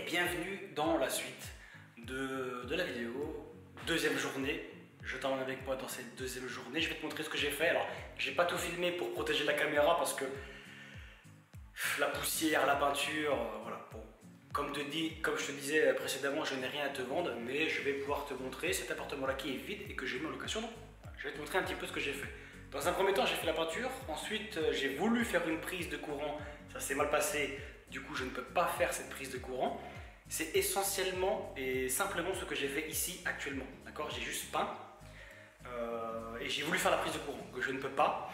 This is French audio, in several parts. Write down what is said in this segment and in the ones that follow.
bienvenue dans la suite de la vidéo. Deuxième journée, je t'emmène avec moi dans cette deuxième journée. Je vais te montrer ce que j'ai fait. Alors, j'ai pas tout filmé pour protéger la caméra parce que la poussière, la peinture, voilà. Bon, comme je te disais précédemment, je n'ai rien à te vendre, mais je vais pouvoir te montrer cet appartement-là qui est vide et que j'ai mis en location. Donc, je vais te montrer un petit peu ce que j'ai fait. Dans un premier temps, j'ai fait la peinture. Ensuite, j'ai voulu faire une prise de courant. Ça s'est mal passé. Du coup, je ne peux pas faire cette prise de courant. C'est essentiellement et simplement ce que j'ai fait ici actuellement. D'accord? J'ai juste peint. Et j'ai voulu faire la prise de courant, que je ne peux pas.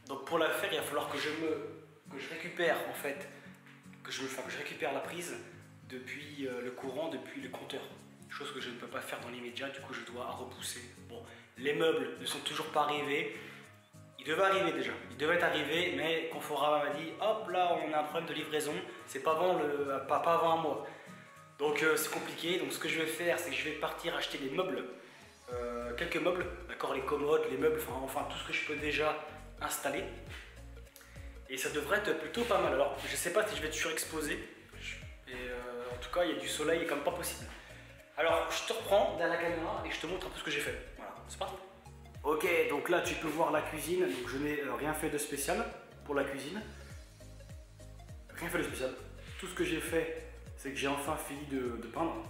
Donc pour la faire, il va falloir que je récupère en fait, que je récupère la prise depuis le courant, depuis le compteur. Chose que je ne peux pas faire dans l'immédiat, du coup je dois repousser. Bon, les meubles ne sont toujours pas arrivés. Ils devaient arriver déjà, ils devaient être arrivés, mais Conforama m'a dit hop là on a un problème de livraison, c'est pas avant, pas avant un mois. Donc c'est compliqué, donc ce que je vais faire c'est que je vais partir acheter des meubles, quelques meubles, d'accord, les commodes, les meubles, enfin tout ce que je peux déjà installer. Et ça devrait être plutôt pas mal. Alors je sais pas si je vais être surexposé, et en tout cas il y a du soleil comme pas possible. Alors je te reprends dans la caméra et je te montre un peu ce que j'ai fait. Voilà, c'est parti. Ok, donc là tu peux voir la cuisine, donc je n'ai rien fait de spécial pour la cuisine. Rien fait de spécial. Tout ce que j'ai fait, c'est que j'ai enfin fini de peindre.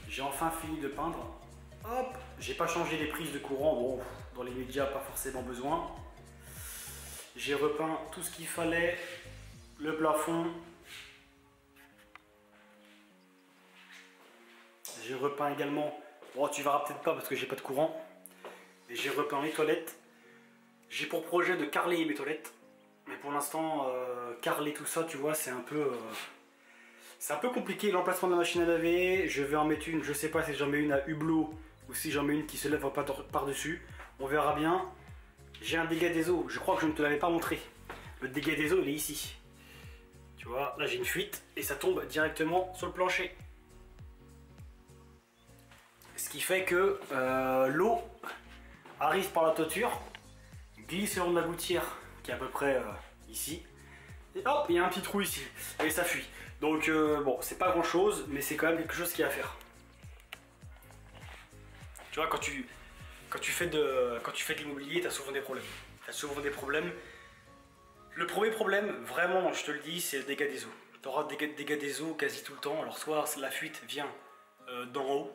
J'ai enfin fini de peindre. Hop, j'ai pas changé les prises de courant, bon, dans les médias, pas forcément besoin. J'ai repeint tout ce qu'il fallait, le plafond. J'ai repeint également, bon tu verras peut-être pas parce que j'ai pas de courant. Et j'ai repeint mes toilettes. J'ai pour projet de carreler mes toilettes. Mais pour l'instant, carreler tout ça, tu vois, c'est un peu compliqué l'emplacement de la machine à laver. Je vais en mettre une, je sais pas si j'en mets une à hublot ou si j'en mets une qui se lève pas par-dessus. On verra bien. J'ai un dégât des eaux, je crois que je ne te l'avais pas montré. Le dégât des eaux, il est ici. Tu vois, là j'ai une fuite et ça tombe directement sur le plancher. Ce qui fait que l'eau arrive par la toiture, glisse le long de la gouttière qui est à peu près ici, et hop, il y a un petit trou ici, et ça fuit. Donc bon, c'est pas grand chose, mais c'est quand même quelque chose qu'il y a à faire. Tu vois, quand tu fais de l'immobilier, tu as souvent des problèmes. Le premier problème, vraiment, je te le dis, c'est le dégât des eaux. Tu auras des dégâts des eaux quasi tout le temps. Alors soit la fuite vient d'en haut,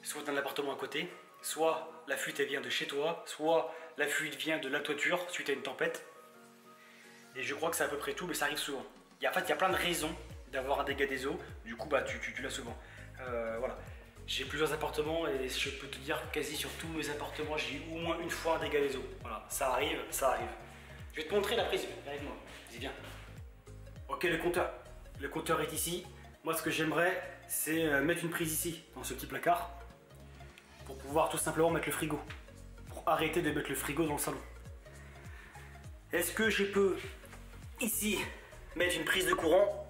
soit d'un appartement à côté, soit la fuite elle vient de chez toi, soit la fuite vient de la toiture suite à une tempête. Et je crois que c'est à peu près tout, mais ça arrive souvent. En fait, il y a plein de raisons d'avoir un dégât des eaux, du coup bah, tu l'as souvent. Voilà. J'ai plusieurs appartements et je peux te dire que quasi sur tous mes appartements, j'ai eu au moins une fois un dégât des eaux. Voilà, ça arrive, ça arrive. Je vais te montrer la prise, viens avec moi, vas-y viens. Ok, le compteur. Le compteur est ici. Moi, ce que j'aimerais, c'est mettre une prise ici, dans ce petit placard, pour pouvoir tout simplement mettre le frigo. Pour arrêter de mettre le frigo dans le salon. Est-ce que je peux, ici, mettre une prise de courant?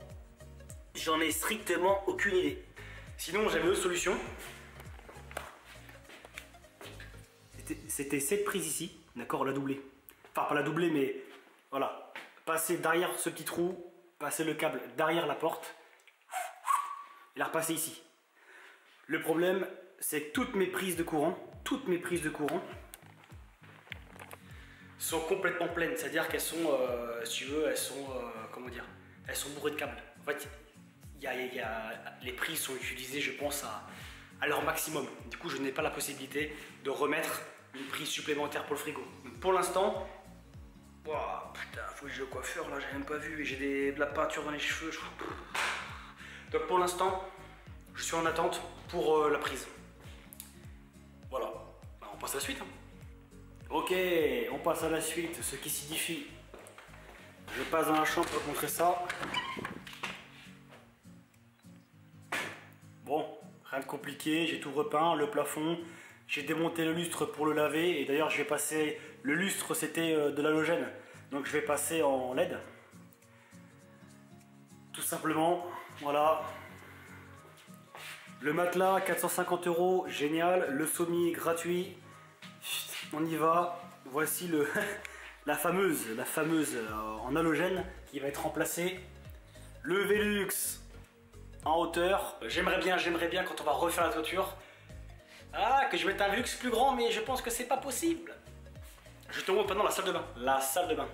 J'en ai strictement aucune idée. Sinon, j'avais une autre solution. C'était cette prise ici, d'accord, la doubler. Enfin, pas la doubler, mais voilà. Passer derrière ce petit trou, passer le câble derrière la porte, et la repasser ici. Le problème, c'est que toutes mes prises de courant sont complètement pleines. C'est-à-dire qu'elles sont, si tu veux, elles sont, comment dire, elles sont bourrées de câbles. En fait, les prises sont utilisées, je pense, à leur maximum. Du coup, je n'ai pas la possibilité de remettre une prise supplémentaire pour le frigo. Donc, pour l'instant, wow, putain, faut que je le coiffeur là, j'ai même pas vu, et j'ai de la peinture dans les cheveux. Donc pour l'instant, je suis en attente pour la prise. Voilà, bah, on passe à la suite. Hein. Ok, on passe à la suite, ce qui signifie. Je passe dans la chambre pour te montrer ça. Bon, rien de compliqué, j'ai tout repeint, le plafond. J'ai démonté le lustre pour le laver et d'ailleurs je vais passer, le lustre c'était de l'halogène, donc je vais passer en LED. Tout simplement, voilà. Le matelas 450 €, génial. Le sommier gratuit. On y va. Voici la fameuse en halogène qui va être remplacée le Velux en hauteur. J'aimerais bien quand on va refaire la toiture, que je mette un Velux plus grand, mais je pense que c'est pas possible. Je te montre maintenant la salle de bain. La salle de bain.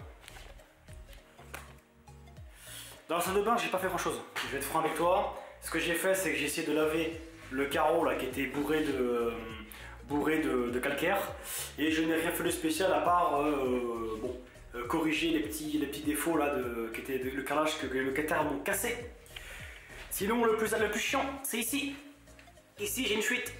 Dans la salle de bain, j'ai pas fait grand chose. Je vais être franc avec toi. Ce que j'ai fait, c'est que j'ai essayé de laver le carreau là qui était bourré de calcaire. Et je n'ai rien fait de spécial à part corriger les petits défauts là qui étaient le carrelage que les locataires m'ont cassé. Sinon, le plus chiant, c'est ici. Ici, j'ai une fuite.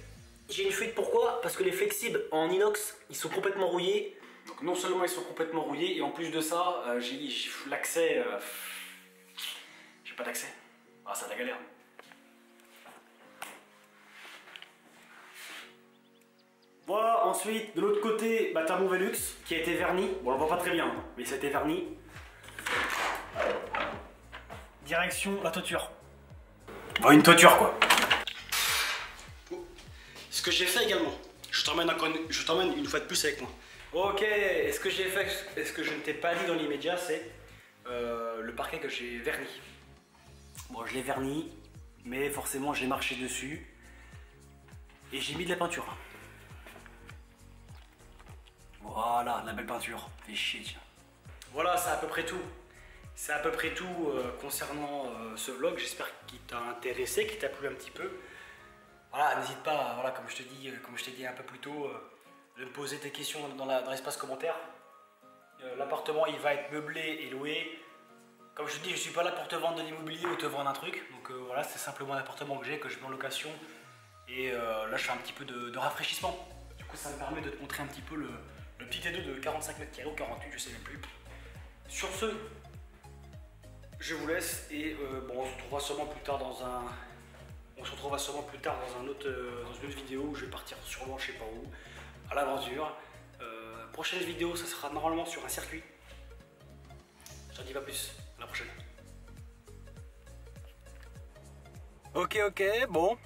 J'ai une fuite, pourquoi? Parce que les flexibles en inox, ils sont complètement rouillés. Donc non seulement ils sont complètement rouillés, et en plus de ça, j'ai l'accès... j'ai pas d'accès. Ah, c'est la galère. Voilà, ensuite, de l'autre côté, t'as mon Velux qui a été verni. Bon, on le voit pas très bien, mais ça a été verni. Direction la toiture. Bon, une toiture, quoi. Ce que j'ai fait également, je t'emmène une fois de plus avec moi. Ok, et ce que j'ai fait, et ce que je ne t'ai pas dit dans l'immédiat, c'est le parquet que j'ai verni. Bon, je l'ai verni, mais forcément j'ai marché dessus et j'ai mis de la peinture. Voilà, de la belle peinture, fait chier, tiens. Voilà, c'est à peu près tout. C'est à peu près tout concernant ce vlog. J'espère qu'il t'a intéressé, qu'il t'a plu un petit peu. Voilà, n'hésite pas, voilà, comme je t'ai dit un peu plus tôt, de me poser tes questions dans l'espace commentaire. L'appartement, il va être meublé et loué. Comme je te dis, je suis pas là pour te vendre de l'immobilier ou te vendre un truc. Donc voilà, c'est simplement un appartement que je mets en location. Et là, je fais un petit peu de rafraîchissement. Du coup, ça me permet de te montrer un petit peu le petit T2 de 45 m² ou 48, je sais même plus. Sur ce, je vous laisse et bon, on se retrouvera sûrement plus tard dans une autre vidéo où je vais partir sûrement je sais pas où, à l'aventure. Prochaine vidéo, ça sera normalement sur un circuit. Je t'en dis pas plus, à la prochaine. Ok, bon.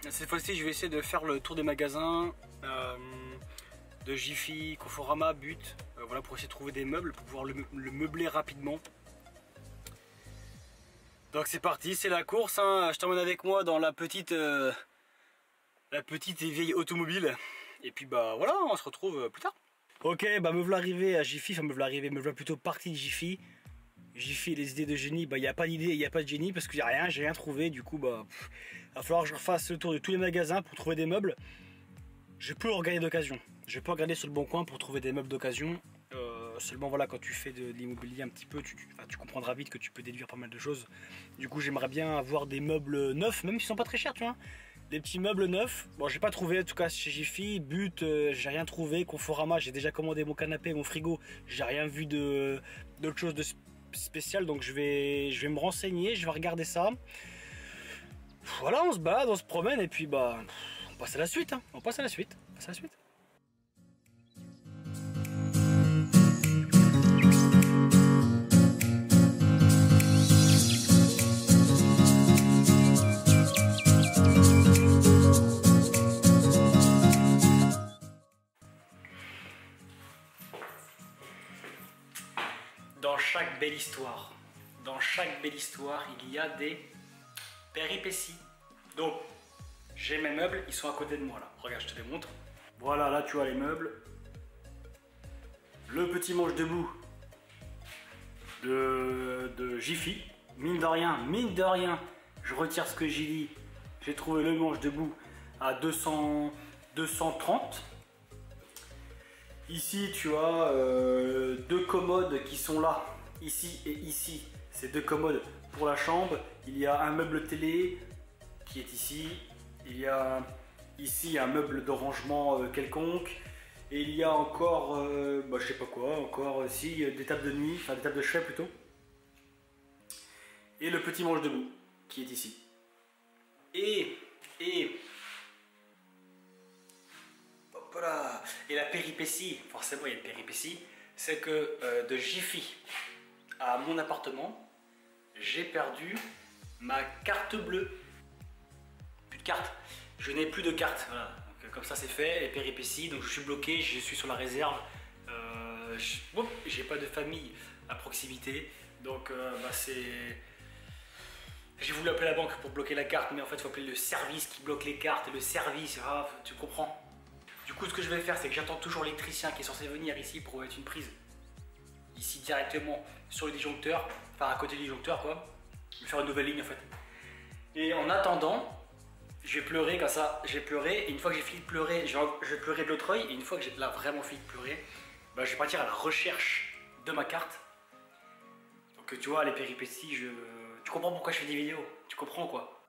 Cette fois-ci, je vais essayer de faire le tour des magasins de Jiffy, Conforama, But, voilà, pour essayer de trouver des meubles, pour pouvoir le meubler rapidement. Donc c'est parti, c'est la course, hein. Je t'emmène avec moi dans la petite et vieille automobile. Et puis voilà, on se retrouve plus tard. Ok, me voilà arrivé à Jiffy, me voilà plutôt parti de Jiffy. Jiffy, les idées de génie, il n'y a pas d'idée, il n'y a pas de génie parce que j'ai rien trouvé. Du coup, va falloir que je refasse le tour de tous les magasins pour trouver des meubles. Je peux regarder d'occasion. Je peux regarder sur le bon coin pour trouver des meubles d'occasion. Seulement voilà, quand tu fais de l'immobilier un petit peu, tu comprendras vite que tu peux déduire pas mal de choses. Du coup, j'aimerais bien avoir des meubles neufs, même s'ils sont pas très chers, tu vois. Des petits meubles neufs. Bon, j'ai pas trouvé, en tout cas chez Jiffy. But, j'ai rien trouvé. Conforama, j'ai déjà commandé mon canapé, mon frigo. J'ai rien vu d'autre chose de spécial, donc je vais me renseigner, je vais regarder ça. Voilà, on se balade, on se promène et puis on passe à la suite, hein. On passe à la suite. Dans chaque belle histoire, il y a des péripéties. Donc, j'ai mes meubles, ils sont à côté de moi là. Regarde, je te les montre. Voilà, là tu as les meubles. Le petit manche debout de Jiffy. Mine de rien, je retire ce que j'ai dit. J'ai trouvé le manche debout à 230. Ici, tu as deux commodes qui sont là, ici et ici. C'est deux commodes pour la chambre. Il y a un meuble télé qui est ici. Il y a ici un meuble de rangement quelconque. Et il y a encore, je sais pas quoi, encore ici des tables de nuit, enfin des tables de chevet plutôt. Et le petit manche debout qui est ici. Et voilà. Et la péripétie, forcément il y a une péripétie, c'est que de Jiffy à mon appartement, j'ai perdu ma carte bleue. Plus de carte. Je n'ai plus de carte. Voilà. Donc, comme ça c'est fait, les péripéties, donc je suis bloqué, je suis sur la réserve. J'ai pas de famille à proximité, donc c'est J'ai voulu appeler la banque pour bloquer la carte, mais en fait, il faut appeler le service qui bloque les cartes. Et le service, ah, tu comprends. Du coup, ce que je vais faire, c'est que j'attends toujours l'électricien qui est censé venir ici pour mettre une prise. Ici, directement sur le disjoncteur, enfin à côté du disjoncteur, quoi. Je vais faire une nouvelle ligne, en fait. Et en attendant, je vais pleurer comme ça. Je vais pleurer, et une fois que j'ai fini de pleurer, je vais pleurer de l'autre œil. Et une fois que j'ai là vraiment fini de pleurer, bah, je vais partir à la recherche de ma carte. Donc, tu vois, les péripéties, tu comprends pourquoi je fais des vidéos, tu comprends quoi.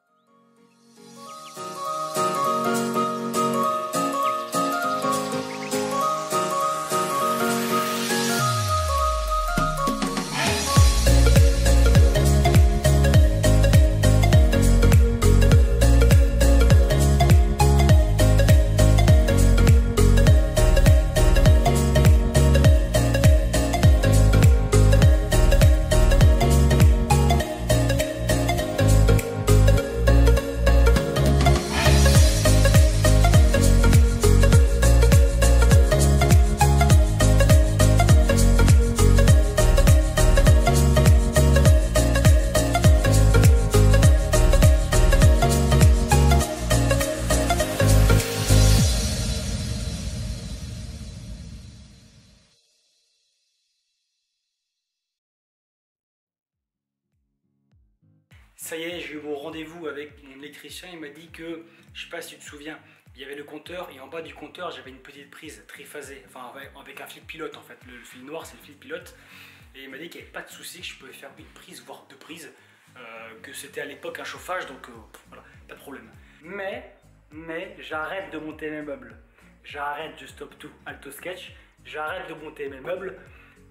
Ça y est, j'ai eu mon rendez-vous avec mon électricien. Il m'a dit que, je sais pas si tu te souviens, il y avait le compteur et en bas du compteur j'avais une petite prise triphasée, enfin avec un fil pilote en fait. Le fil noir c'est le fil pilote. Et il m'a dit qu'il n'y avait pas de souci, que je pouvais faire une prise, voire deux prises, que c'était à l'époque un chauffage, donc voilà, pas de problème. Mais j'arrête de monter mes meubles. J'arrête, je stoppe tout, Alto Sketch. J'arrête de monter mes meubles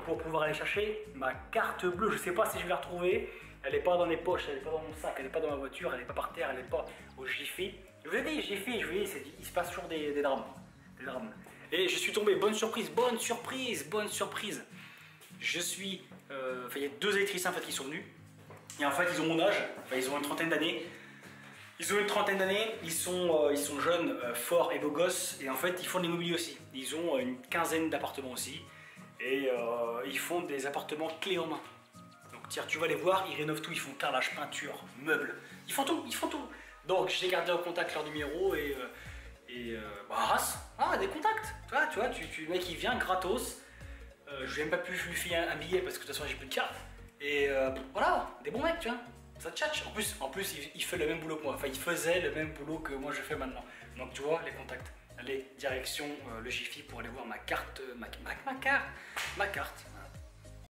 pour pouvoir aller chercher ma carte bleue. Je sais pas si je vais la retrouver. Elle n'est pas dans les poches, elle n'est pas dans mon sac, elle n'est pas dans ma voiture, elle n'est pas par terre, elle n'est pas au Jiffy. Je vous ai dit, Jiffy, je vous ai dit, il se passe toujours des drames. Des drames. Et je suis tombé, bonne surprise, bonne surprise, bonne surprise. Je suis... Enfin, il y a deux électriciens en fait, qui sont venus. Et en fait, ils ont mon âge, enfin, ils ont une trentaine d'années. Ils ont une trentaine d'années, ils sont jeunes, forts et beaux gosses. Et en fait, ils font de l'immobilier aussi. Ils ont une quinzaine d'appartements aussi. Et ils font des appartements clés en main. Donc tu vas les voir, ils rénovent tout, ils font carrelage, peinture, meubles, ils font tout, ils font tout. Donc j'ai gardé en contact leur numéro et des contacts. Tu vois, le mec il vient gratos. Je vais même pas plus lui filer un billet parce que de toute façon j'ai plus de carte. Et voilà, des bons mecs, tu vois. Ça tchatche. En plus il fait le même boulot que moi. Enfin, il faisait le même boulot que moi je fais maintenant. Donc tu vois, les contacts. Allez, direction le Jiffy pour aller voir ma carte. Ma carte.